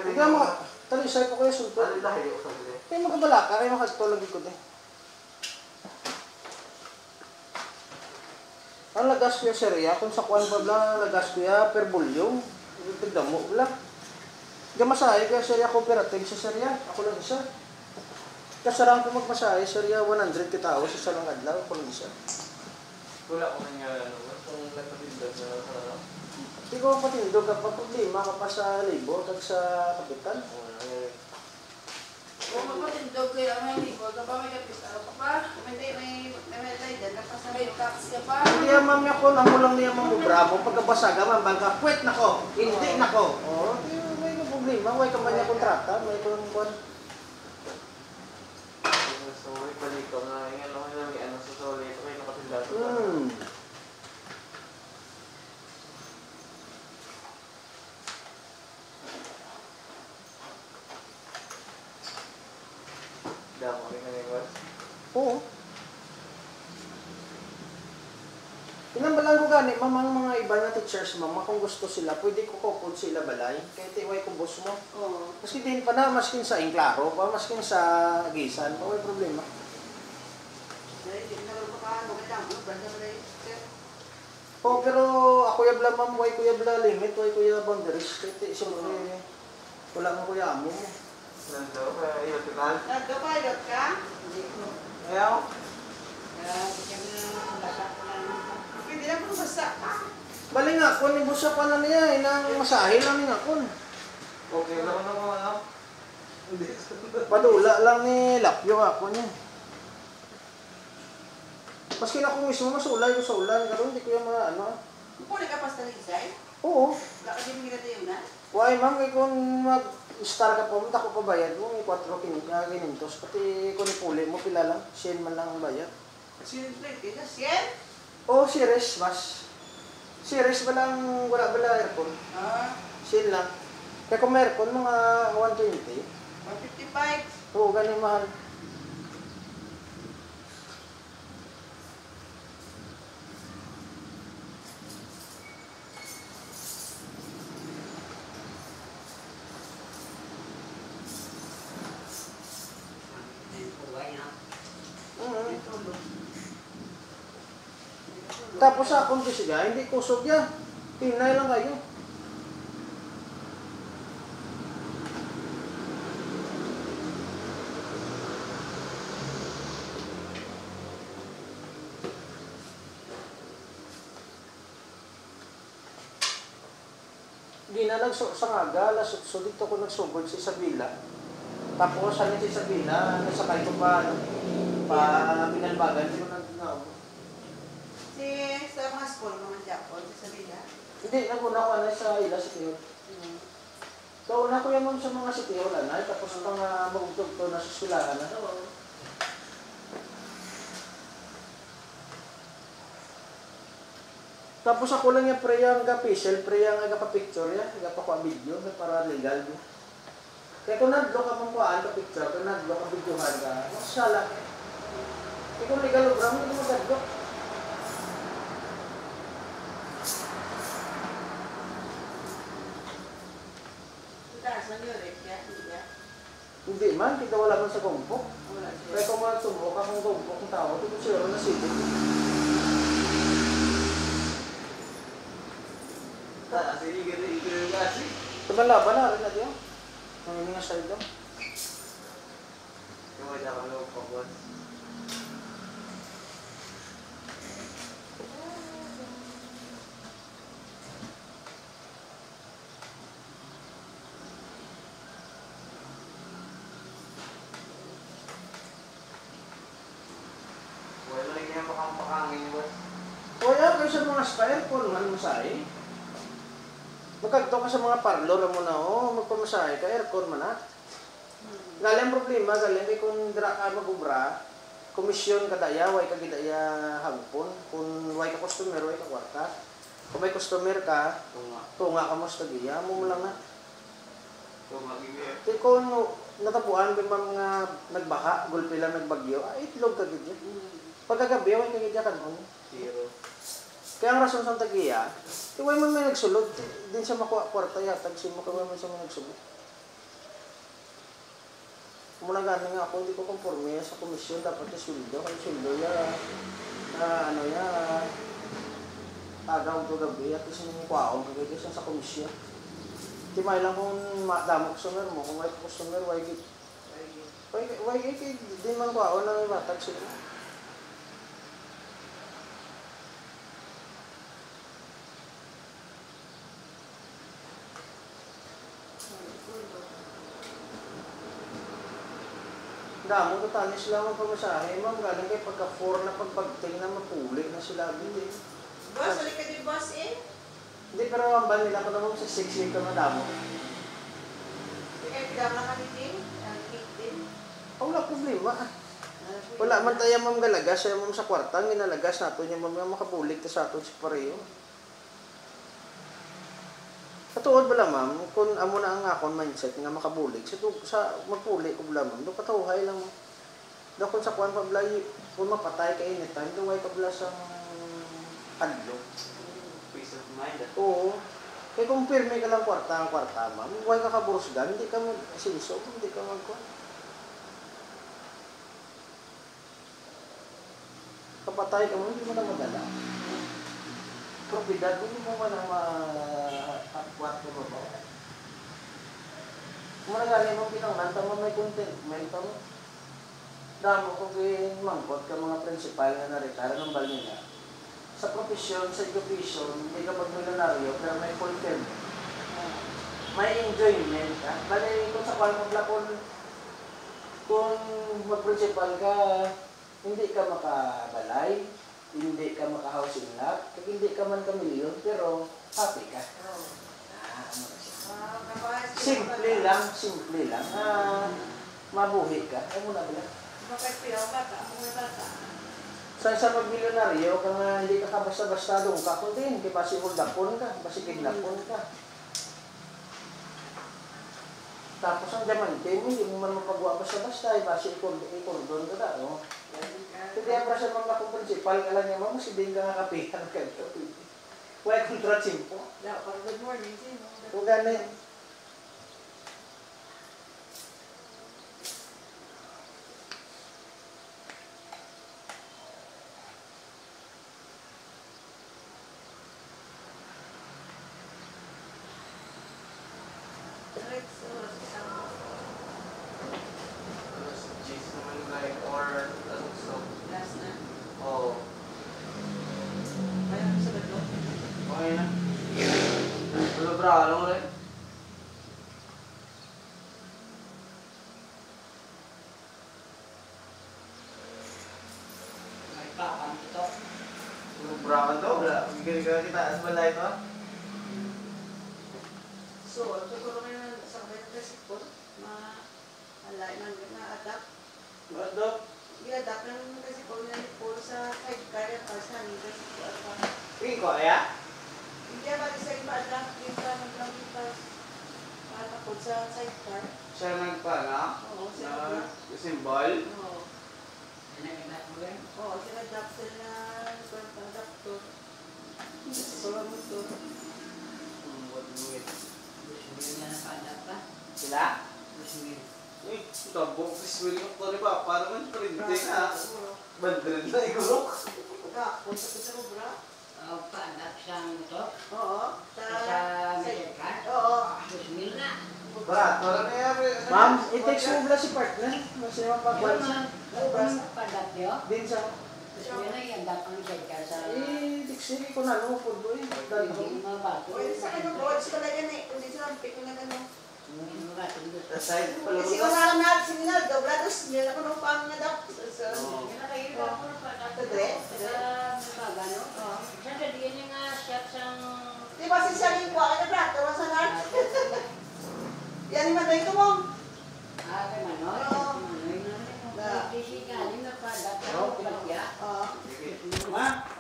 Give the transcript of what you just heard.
Ikaw mga, talisay po kayo sulto. Kayo magkabala ka, kayo makagtulog ikot eh. Ang lagas ko yung serya, kung sa kuwan pa bla, lagas ko yung per bulyong. Tignan mo bla. Gamasahe kaya serya cooperative sa serya. Ako lang isa. Kasarang ko magmasahe, serya 100 kitao sa salang adlaw. Ako lang isa. Wala ko nangyari kung nagpatindog na ano. Hindi ko patindog ka pa problema ka pa sa libo at sa kapitan. Kung magpatindog kayo ang may libo, kapag may kapital ka pa, may dyan, kapag sa may tax ka pa. Hindi ma'am niya ko, namulang niya mamubramo. Pagkabasaga ma'am, bangka, kwet na ko, hindi na ko. Oo, may problema, may kaman niya kontrata, may kung Sorry, balik ko na. Ano sa sorry, ito may nakatindado. Damo rin nangyayos. Oo. Pinambalan ko gani, mamang mga iba na teachers, mama, kung gusto sila, pwede ko kupod sila balay. Kahit iway ko boss mo. Oo. Maski din pa na, maskin sa Inklaro pa, maskin sa Gisan, pa, may problema. Oo, pero ako yabla ma'am, way ko yabla limit, way ko yabla boundaries. Kahit siyempre, wala mo kuya amo mo. Nando, kaya iyot ka? Nagdo pa, ilot ka? Ayaw. Hindi lang kung basta ka. Bali nga, kung nibusa pa na niya, inang masahe lang niya kun. Okay lang naman ano? Padula lang ni Lapyo ako niya. Maski na ako mismo, masulay ko sa ulan, karon hindi ko yung mga ano. Puli ka pa sa talisay? Oo. Laka din mga tayo na? Why ma'am, kaya kung mag-star ka po, ako pa bayad mo, may 4 kinintos. Pati kung ipuli mo, pila lang, 100 man lang ang bayad. Kasi ito, siyan? Oo, series, mas. Series ba lang, wala ba lang aircon? Ah, 100 lang. Kaya kung may aircon, mga 120. 155. Oo, ganun mahal. Tapos sa akong siya, hindi kusog yan. Pinay lang kayo. Di na nagsangaga, so dito ko nagsugod si Isabela. Tapos ano si Isabela, nasakay ko pa, pinalbagan, hindi ko nagnaw. Si sa mga school, mga Japon, sa Sabila. Hindi, naguna ko sa ila si Teo. So, una ko yan sa mga si Teo lanay, tapos pang magugtog to na sa sulahan na. Tapos ako lang yung preyang ka-facial, preyang ka-picture yan, ka-pa video, para legal. Kaya kung nadlo ka pang kuhaan ka-picture, kung nadlo ka videohan ka, masala. Kaya kung legal o brang, hindi mo gadlo. Hindi man, kita wala man sa gumpok. Kaya kung matubok akong gumpok ng tao, ito siro na sipit. Tumalaban na rin na diyo. Nanginig nga sa ito. Kaya kayo sa mga spire, kung ano masahe. Magkagto ka sa mga parlor mo na, magpamasahe ka, aircon man na. Galing problema, galing kay kung dra ka magubra, komisyon ka daya, way ka gidaya hagpon. Kung way ka customer, way ka kwarta. Kung may customer ka, tunga ka mo sa tagiya, mo lang na. Kaya kung natapuan, may mga nagbaha, gulpi lang nagbagyo, ay itlog ka gid. Pagkagabi, huwag kagidya ka noon. Zero. Kaya ang rason sa tagiya, huwag man may nagsulod. Din sa makuha kwarta yatag siya mo kaya man siya may nagsulod. Muna gani nga ako, hindi ko conforme sa komisyon. Dapat yung sweldo. Kaya sweldo tagaw ko gabi at isa nang kwaon kagaya siya sa komisyon. Timay lang kung damo customer mo, kung may customer, why di man kwaon na may batag sila. Damo ko tani sila magpamasahe, ma'am, galing kay pagka 4 na pagbagting na mapuli na sila bili. Boss, ulit ka din boss eh. Hindi, pero ang ban nila ko naman sa 6 week ka madamo. Hindi kayo pinama ka din. Ang 18. Wala problema. Wala man tayo ma'am galagas, siya ma'am sa kwartang, ginalagas nato niya ma'am nga makabulig ta sa aton si pareho. Katuod ba lang ma'am, kung amo na ang akong mindset nga makabulig, sa magpuli ko bala ma'am, doon katawhay lang ma'am. Doon kung sa kwan pablay, kung mapatay ka anytime, doon ay kabla sa kadlo. Peace of mind. Oo. Kaya kung pirme ka lang kwarta ma'am, huwag ka kaburusgan, hindi ka mag-sinso, hindi ka mag-kwan. Kapatay ka mo, hindi mo na madala. Probidad, hindi mo na ma-upwat na babaw. Kung nagaling mo pinangan, tama may contentment ka mo. Damo kung mangkot ka mga principal na na-retire ng bal nila. Sa profesyon, sa education, hindi ka pag-milyonaryo, pero may fulfillment. May enjoyment ka. Bali, kung sa kwalpag kung mag-principal ka, hindi ka makabalay, hindi ka maka-housing lot, kaya hindi ka man kamilyon, pero happy ka. Ano na siya? Simple lang. Mabuhi ka. Ay mo na ba? Bakit pinabata? Kung may bata. Sa mag-milyonaryo, kung hindi ka basta-basta doon ka, kung din, kaya basi huldapon ka, basi kidnapon ka. Tapos ang diamante mo, hindi mo man mapagawa basta-basta, basi ikordon ka na, no? Hindi ang prasya mga akong principal ka lang niya, mas hindi ka nakapihan ka ito. Why kontra simpo? Good morning, sino? Kung gano'n. Cheese naman like, or ano gusto? Last na. Oo. Kaya sa bato. Okay na. Wala bralo mo rin. May pakam ito. Wala bralo to. Wala. Bigyan kita. As malay to. So, siguro ngayon sa kasi po, alay man na-adapt. Ano? I-adapt lang kasi po nila po sa sidecar yung person kasi po at Tingin ko, kaya? hindi ba sa iba-adapt yung naglamit para po sa sidecar. Siya nagpala. Oo, siya Na symbol. Oo. Oo, sinadapt sila ng adaptor. Wala mo ito. What do it? Sila? Sila? Uy, tabong Chris William ko rin ba? Paano man printing ha? Bandrin na igurok. Punta ko sa Rubra. Paanak siyang ito. Oo. Sa Medical. Oo. 2,000 na. Barato na niya. Ma'am, i-text mo bala si partner. Kasi mapagwan siya. Padat niyo. Din sa... 2,000 na yan. Dapat ang Medical sa... Text ko na ano, food boy. Hindi mabato. Pwede sa kanya po. Sa talaga na eh. Kundi sa lampik na gano'n. Hindi mabato. Aside pala Kasi mo. wala na sila. Doblados. Hindi na ko nung pang adapt. Oo. Kaya kayo ba ako na padat? Tadre? Sa magano? Siya sabihin niya nga shot siyang... Di ba si Siya yung buwan na brad? Tawa sa nart. Yan yung matay ko mo. Kay Manoy. Oo. Manoy na rin. Hindi siya galing na padat. Oo, Pagya. Oo. Sige. Ma,